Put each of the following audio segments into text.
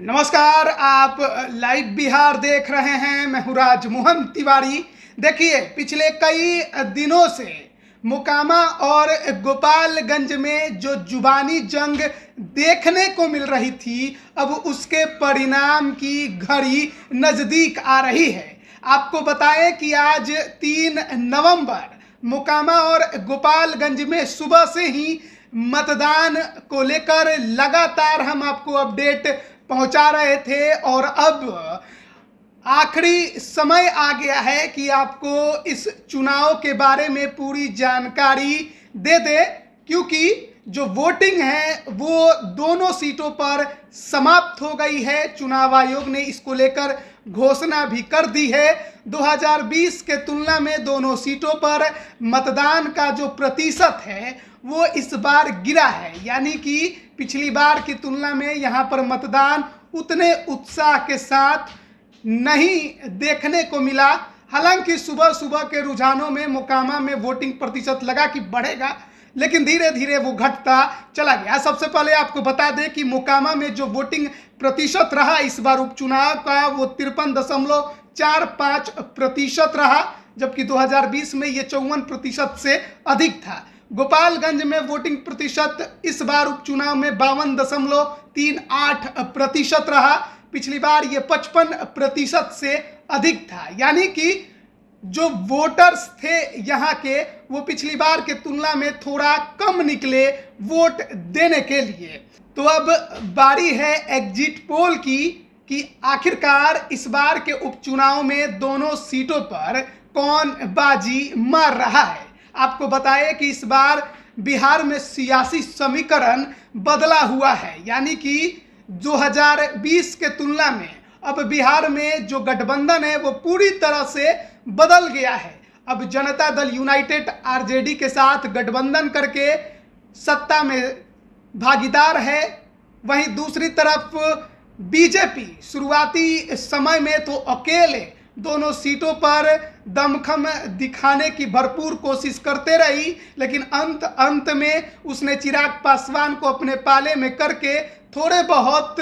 नमस्कार, आप लाइव बिहार देख रहे हैं। मैं हूं राजमोहन तिवारी। देखिए, पिछले कई दिनों से मोकामा और गोपालगंज में जो जुबानी जंग देखने को मिल रही थी, अब उसके परिणाम की घड़ी नज़दीक आ रही है। आपको बताएं कि आज 3 नवंबर मोकामा और गोपालगंज में सुबह से ही मतदान को लेकर लगातार हम आपको अपडेट पहुंचा रहे थे और अब आखिरी समय आ गया है कि आपको इस चुनाव के बारे में पूरी जानकारी दे दे, क्योंकि जो वोटिंग है वो दोनों सीटों पर समाप्त हो गई है। चुनाव आयोग ने इसको लेकर घोषणा भी कर दी है। 2020 के तुलना में दोनों सीटों पर मतदान का जो प्रतिशत है वो इस बार गिरा है, यानी कि पिछली बार की तुलना में यहाँ पर मतदान उतने उत्साह के साथ नहीं देखने को मिला। हालांकि सुबह सुबह के रुझानों में मोकामा में वोटिंग प्रतिशत लगा कि बढ़ेगा, लेकिन धीरे धीरे वो घटता चला गया। सबसे पहले आपको बता दें कि मोकामा में जो वोटिंग प्रतिशत रहा इस बार उपचुनाव का वो 53.45% रहा, जबकि 2020 में ये 54% से अधिक था। गोपालगंज में वोटिंग प्रतिशत इस बार उपचुनाव में 52.38% रहा। पिछली बार ये 55% से अधिक था, यानी कि जो वोटर्स थे यहाँ के वो पिछली बार के तुलना में थोड़ा कम निकले वोट देने के लिए। तो अब बारी है एग्जिट पोल की कि आखिरकार इस बार के उपचुनाव में दोनों सीटों पर कौन बाजी मार रहा है। आपको बताएं कि इस बार बिहार में सियासी समीकरण बदला हुआ है, यानी कि 2020 के तुलना में अब बिहार में जो गठबंधन है वो पूरी तरह से बदल गया है। अब जनता दल यूनाइटेड आरजेडी के साथ गठबंधन करके सत्ता में भागीदार है। वहीं दूसरी तरफ बीजेपी शुरुआती समय में तो अकेले दोनों सीटों पर दमखम दिखाने की भरपूर कोशिश करते रही, लेकिन अंत में उसने चिराग पासवान को अपने पाले में करके थोड़े बहुत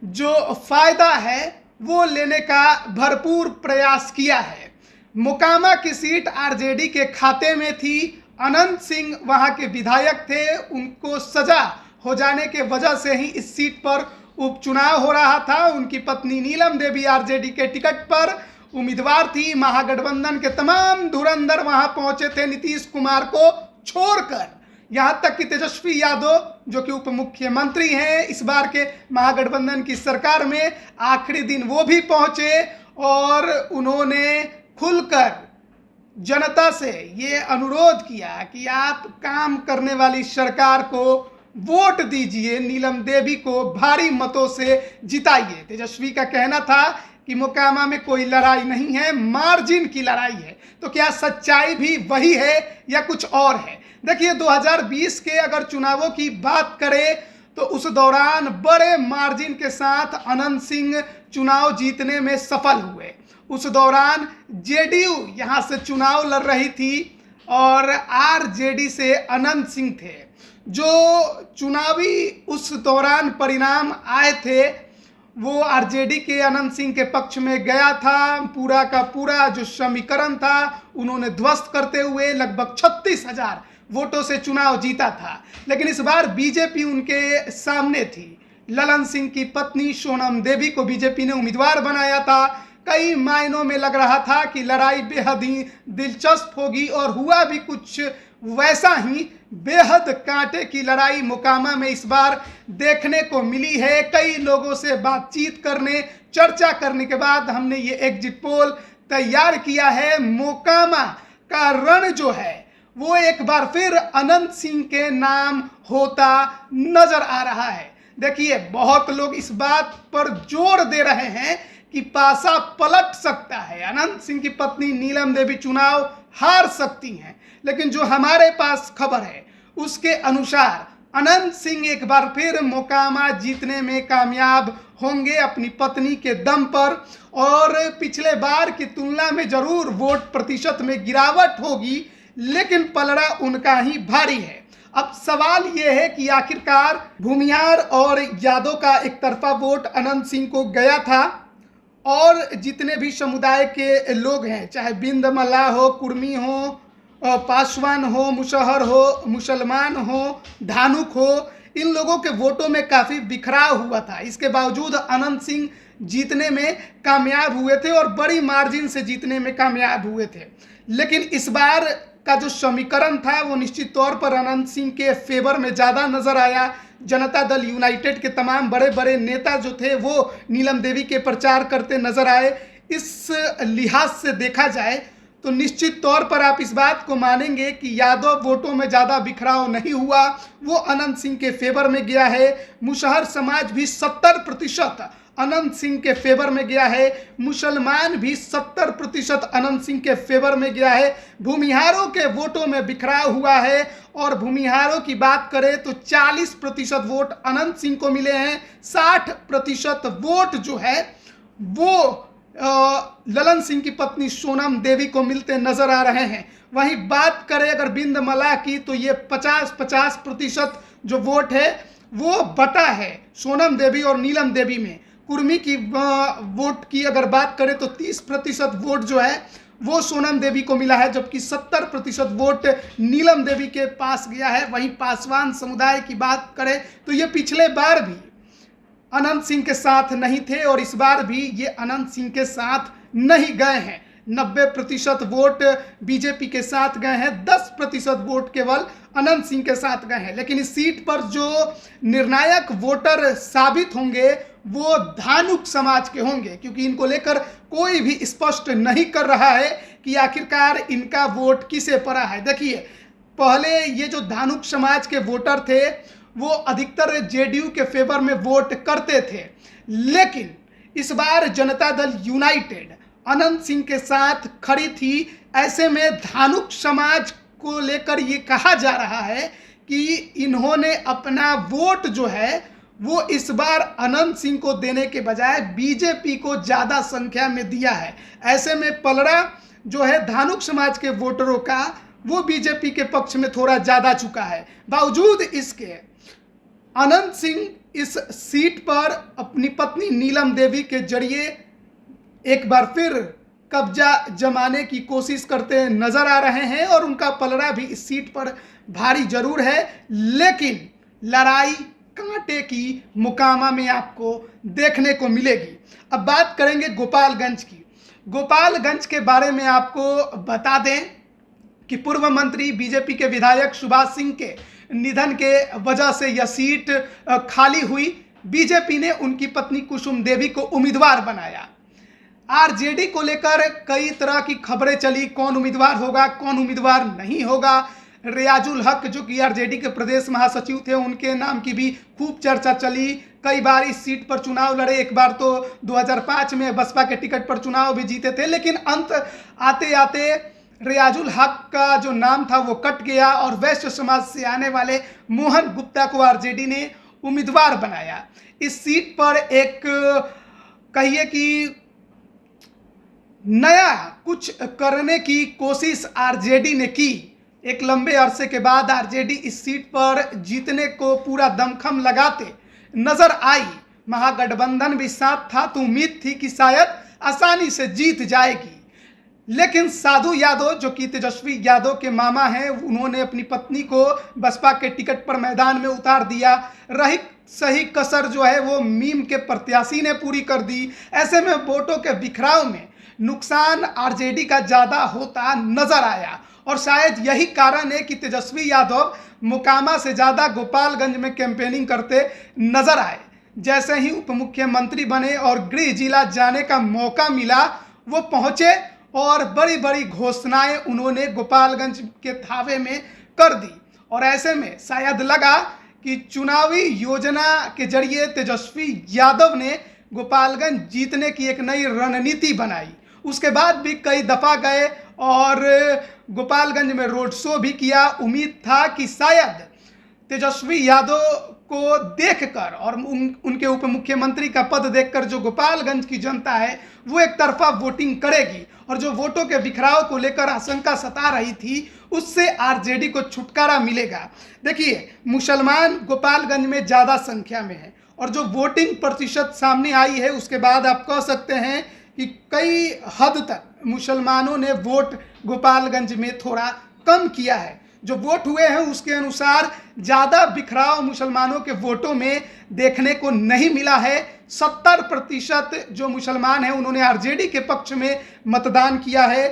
जो फायदा है वो लेने का भरपूर प्रयास किया है। मोकामा की सीट आरजेडी के खाते में थी। अनंत सिंह वहां के विधायक थे, उनको सजा हो जाने के वजह से ही इस सीट पर उपचुनाव हो रहा था। उनकी पत्नी नीलम देवी आरजेडी के टिकट पर उम्मीदवार थी। महागठबंधन के तमाम धुरंधर वहां पहुंचे थे नीतीश कुमार को छोड़कर, यहां तक कि तेजस्वी यादव जो कि उप मुख्यमंत्री हैं इस बार के महागठबंधन की सरकार में, आखिरी दिन वो भी पहुंचे और उन्होंने खुलकर जनता से ये अनुरोध किया कि आप काम करने वाली सरकार को वोट दीजिए, नीलम देवी को भारी मतों से जिताइए। तेजस्वी का कहना था कि मोकामा में कोई लड़ाई नहीं है, मार्जिन की लड़ाई है। तो क्या सच्चाई भी वही है या कुछ और है? देखिए, 2020 के अगर चुनावों की बात करें तो उस दौरान बड़े मार्जिन के साथ अनंत सिंह चुनाव जीतने में सफल हुए। उस दौरान जेडीयू यहां से चुनाव लड़ रही थी और आरजेडी से अनंत सिंह थे। जो चुनावी उस दौरान परिणाम आए थे वो आरजेडी के अनंत सिंह के पक्ष में गया था। पूरा का पूरा जो समीकरण था उन्होंने ध्वस्त करते हुए लगभग 36,000 वोटों से चुनाव जीता था। लेकिन इस बार बीजेपी उनके सामने थी। ललन सिंह की पत्नी सोनम देवी को बीजेपी ने उम्मीदवार बनाया था। कई मायनों में लग रहा था कि लड़ाई बेहद ही दिलचस्प होगी और हुआ भी कुछ वैसा ही। बेहद कांटे की लड़ाई मोकामा में इस बार देखने को मिली है। कई लोगों से बातचीत करने, चर्चा करने के बाद हमने ये एग्जिट पोल तैयार किया है। मोकामा का रण जो है वो एक बार फिर अनंत सिंह के नाम होता नजर आ रहा है। देखिए, बहुत लोग इस बात पर जोर दे रहे हैं कि पासा पलट सकता है, अनंत सिंह की पत्नी नीलम देवी चुनाव हार सकती हैं। लेकिन जो हमारे पास खबर है उसके अनुसार अनंत सिंह एक बार फिर मोकामा जीतने में कामयाब होंगे अपनी पत्नी के दम पर। और पिछले बार की तुलना में जरूर वोट प्रतिशत में गिरावट होगी, लेकिन पलड़ा उनका ही भारी है। अब सवाल यह है कि आखिरकार भूमिहार और यादव का एक तरफा वोट अनंत सिंह को गया था और जितने भी समुदाय के लोग हैं, चाहे बिंद मल्लाह हो, कुर्मी हो, पासवान हो, मुसहर हो, मुसलमान हो, धानुक हो, इन लोगों के वोटों में काफ़ी बिखराव हुआ था। इसके बावजूद अनंत सिंह जीतने में कामयाब हुए थे और बड़ी मार्जिन से जीतने में कामयाब हुए थे। लेकिन इस बार का जो समीकरण था वो निश्चित तौर पर अनंत सिंह के फेवर में ज़्यादा नजर आया। जनता दल यूनाइटेड के तमाम बड़े बड़े नेता जो थे वो नीलम देवी के प्रचार करते नजर आए। इस लिहाज से देखा जाए तो निश्चित तौर पर आप इस बात को मानेंगे कि यादव वोटों में ज़्यादा बिखराव नहीं हुआ, वो अनंत सिंह के फेवर में गया है। मुसहर समाज भी 70% अनंत सिंह के फेवर में गया है। मुसलमान भी 70% अनंत सिंह के फेवर में गया है। भूमिहारों के वोटों में बिखराव हुआ है और भूमिहारों की बात करें तो 40% वोट अनंत सिंह को मिले हैं, 60% वोट जो है वो ललन सिंह की पत्नी सोनम देवी को मिलते नजर आ रहे हैं। वहीं बात करें अगर बिंद मल्लाह की तो ये 50% जो वोट है वो बटा है सोनम देवी और नीलम देवी में। कुर्मी की वोट की अगर बात करें तो 30% वोट जो है वो सोनम देवी को मिला है, जबकि 70% वोट नीलम देवी के पास गया है। वहीं पासवान समुदाय की बात करें तो ये पिछले बार भी अनंत सिंह के साथ नहीं थे और इस बार भी ये अनंत सिंह के साथ नहीं गए हैं। 90% वोट बीजेपी के साथ गए हैं, 10% वोट केवल अनंत सिंह के साथ गए हैं। लेकिन इस सीट पर जो निर्णायक वोटर साबित होंगे वो धानुक समाज के होंगे, क्योंकि इनको लेकर कोई भी स्पष्ट नहीं कर रहा है कि आखिरकार इनका वोट किसे पड़ा है। देखिए, पहले ये जो धानुक समाज के वोटर थे वो अधिकतर जेडीयू के फेवर में वोट करते थे, लेकिन इस बार जनता दल यूनाइटेड अनंत सिंह के साथ खड़ी थी। ऐसे में धानुक समाज को लेकर ये कहा जा रहा है कि इन्होंने अपना वोट जो है वो इस बार अनंत सिंह को देने के बजाय बीजेपी को ज़्यादा संख्या में दिया है। ऐसे में पलड़ा जो है धानुक समाज के वोटरों का वो बीजेपी के पक्ष में थोड़ा ज़्यादा चुका है। बावजूद इसके अनंत सिंह इस सीट पर अपनी पत्नी नीलम देवी के जरिए एक बार फिर कब्जा जमाने की कोशिश करते नजर आ रहे हैं और उनका पलड़ा भी इस सीट पर भारी जरूर है, लेकिन लड़ाई कांटे की मुकामा में आपको देखने को मिलेगी। अब बात करेंगे गोपालगंज की। गोपालगंज के बारे में आपको बता दें कि पूर्व मंत्री बीजेपी के विधायक सुभाष सिंह के निधन के वजह से यह सीट खाली हुई। बीजेपी ने उनकी पत्नी कुसुम देवी को उम्मीदवार बनाया। आरजेडी को लेकर कई तरह की खबरें चली, कौन उम्मीदवार होगा, कौन उम्मीदवार नहीं होगा। रियाजुल हक जो कि आरजेडी के प्रदेश महासचिव थे, उनके नाम की भी खूब चर्चा चली। कई बार इस सीट पर चुनाव लड़े, एक बार तो 2005 में बसपा के टिकट पर चुनाव भी जीते थे, लेकिन अंत आते आते रियाजुल हक का जो नाम था वो कट गया और वैश्य समाज से आने वाले मोहन गुप्ता को आरजेडी ने उम्मीदवार बनाया। इस सीट पर एक कहिए कि नया कुछ करने की कोशिश आरजेडी ने की। एक लंबे अरसे के बाद आरजेडी इस सीट पर जीतने को पूरा दमखम लगाते नजर आई। महागठबंधन भी साथ था तो उम्मीद थी कि शायद आसानी से जीत जाएगी, लेकिन साधु यादव जो कि तेजस्वी यादव के मामा हैं, उन्होंने अपनी पत्नी को बसपा के टिकट पर मैदान में उतार दिया। रही सही कसर जो है वो मीम के प्रत्याशी ने पूरी कर दी। ऐसे में वोटों के बिखराव में नुकसान आरजेडी का ज़्यादा होता नजर आया और शायद यही कारण है कि तेजस्वी यादव मोकामा से ज़्यादा गोपालगंज में कैंपेनिंग करते नजर आए। जैसे ही उप मुख्यमंत्री बने और गृह जिला जाने का मौका मिला, वो पहुंचे और बड़ी बड़ी घोषणाएं उन्होंने गोपालगंज के थावे में कर दी। और ऐसे में शायद लगा कि चुनावी योजना के जरिए तेजस्वी यादव ने गोपालगंज जीतने की एक नई रणनीति बनाई। उसके बाद भी कई दफ़ा गए और गोपालगंज में रोड शो भी किया। उम्मीद था कि शायद तेजस्वी यादव को देखकर और उनके उप मुख्यमंत्री का पद देखकर जो गोपालगंज की जनता है वो एक तरफा वोटिंग करेगी और जो वोटों के बिखराव को लेकर आशंका सता रही थी उससे आरजेडी को छुटकारा मिलेगा। देखिए, मुसलमान गोपालगंज में ज़्यादा संख्या में है और जो वोटिंग प्रतिशत सामने आई है उसके बाद आप कह सकते हैं कि कई हद तक मुसलमानों ने वोट गोपालगंज में थोड़ा कम किया है। जो वोट हुए हैं उसके अनुसार ज़्यादा बिखराव मुसलमानों के वोटों में देखने को नहीं मिला है। 70% जो मुसलमान हैं उन्होंने आरजेडी के पक्ष में मतदान किया है।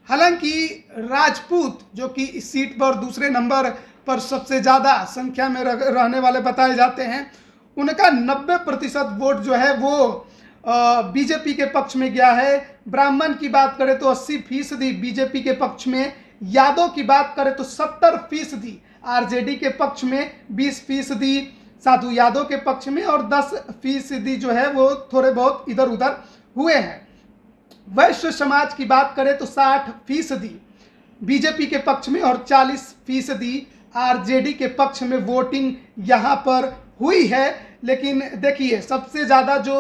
हालांकि राजपूत जो कि इस सीट पर दूसरे नंबर पर सबसे ज़्यादा संख्या में रहने वाले बताए जाते हैं, उनका 90% वोट जो है वो बीजेपी के पक्ष में गया है। ब्राह्मण की बात करें तो 80% बीजेपी के पक्ष में, यादव की बात करें तो 70% आरजेडी के पक्ष में, 20% साधु यादव के पक्ष में और 10% जो है वो थोड़े बहुत इधर उधर हुए हैं। वैश्य समाज की बात करें तो 60% बीजेपी के पक्ष में और 40% आरजेडी के पक्ष में वोटिंग यहाँ पर हुई है। लेकिन देखिए, सबसे ज़्यादा जो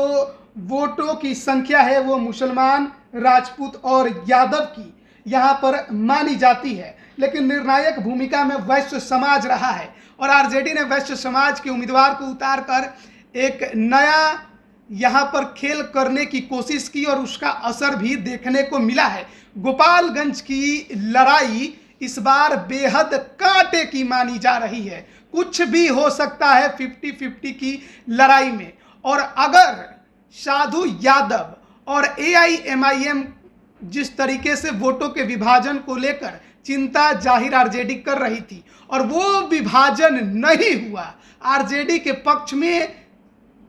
वोटों की संख्या है वो मुसलमान, राजपूत और यादव की यहाँ पर मानी जाती है। लेकिन निर्णायक भूमिका में वैश्य समाज रहा है और आरजेडी ने वैश्य समाज के उम्मीदवार को उतार कर एक नया यहाँ पर खेल करने की कोशिश की और उसका असर भी देखने को मिला है। गोपालगंज की लड़ाई इस बार बेहद कांटे की मानी जा रही है। कुछ भी हो सकता है 50-50 की लड़ाई में। और अगर साधु यादव और AIMIM जिस तरीके से वोटों के विभाजन को लेकर चिंता जाहिर आरजेडी कर रही थी और वो विभाजन नहीं हुआ, आरजेडी के पक्ष में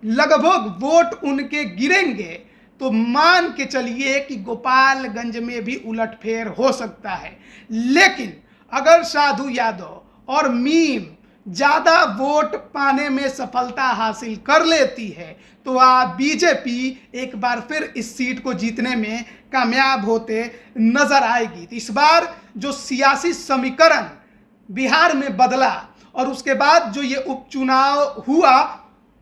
लगभग वोट उनके गिरेंगे, तो मान के चलिए कि गोपालगंज में भी उलटफेर हो सकता है। लेकिन अगर साधु यादव और मीम ज़्यादा वोट पाने में सफलता हासिल कर लेती है तो बीजेपी एक बार फिर इस सीट को जीतने में कामयाब होते नजर आएगी। तो इस बार जो सियासी समीकरण बिहार में बदला और उसके बाद जो ये उपचुनाव हुआ,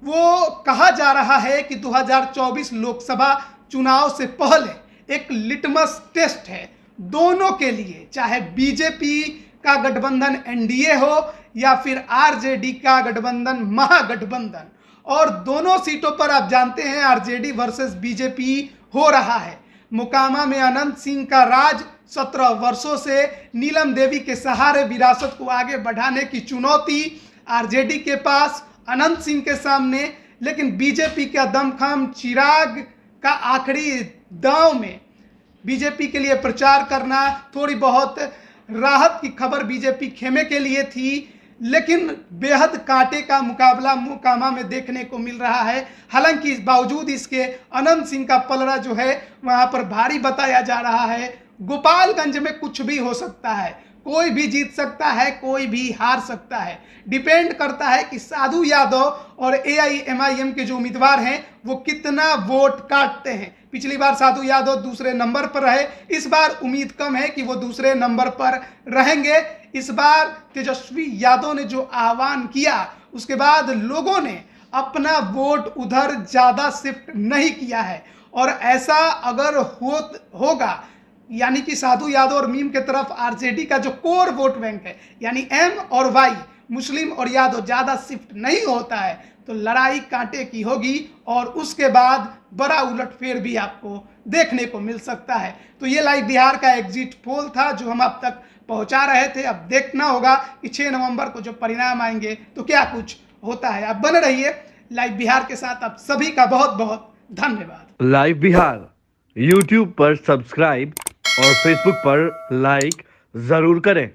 वो कहा जा रहा है कि 2024 लोकसभा चुनाव से पहले एक लिटमस टेस्ट है दोनों के लिए, चाहे बीजेपी का गठबंधन NDA हो या फिर आरजेडी का गठबंधन महागठबंधन। और दोनों सीटों पर आप जानते हैं आरजेडी वर्सेस बीजेपी हो रहा है। मोकामा में अनंत सिंह का राज, 17 वर्षों से नीलम देवी के सहारे विरासत को आगे बढ़ाने की चुनौती आरजेडी के पास, अनंत सिंह के सामने। लेकिन बीजेपी का दमखम चिराग का आखिरी दांव में बीजेपी के लिए प्रचार करना, थोड़ी बहुत राहत की खबर बीजेपी खेमे के लिए थी। लेकिन बेहद कांटे का मुकाबला मोकामा में देखने को मिल रहा है। हालांकि इस बावजूद इसके अनंत सिंह का पलड़ा जो है वहां पर भारी बताया जा रहा है। गोपालगंज में कुछ भी हो सकता है, कोई भी जीत सकता है, कोई भी हार सकता है। डिपेंड करता है कि साधु यादव और AIMIM के जो उम्मीदवार हैं वो कितना वोट काटते हैं। पिछली बार साधु यादव दूसरे नंबर पर रहे, इस बार उम्मीद कम है कि वो दूसरे नंबर पर रहेंगे। इस बार तेजस्वी यादव ने जो आह्वान किया उसके बाद लोगों ने अपना वोट उधर ज़्यादा शिफ्ट नहीं किया है। और ऐसा अगर होगा, यानी कि साधु यादव और मीम के तरफ आरजेडी का जो कोर वोट बैंक है, यानी M और Y मुस्लिम और यादव ज़्यादा शिफ्ट नहीं होता है, तो लड़ाई कांटे की होगी और उसके बाद बड़ा उलटफेर भी आपको देखने को मिल सकता है। तो ये लाइव बिहार का एग्जिट पोल था जो हम आप तक पहुंचा रहे थे। अब देखना होगा कि 6 नवंबर को जो परिणाम आएंगे तो क्या कुछ होता है। आप बने रहिए लाइव बिहार के साथ। आप सभी का बहुत बहुत धन्यवाद। लाइव बिहार YouTube पर सब्सक्राइब और Facebook पर लाइक जरूर करें।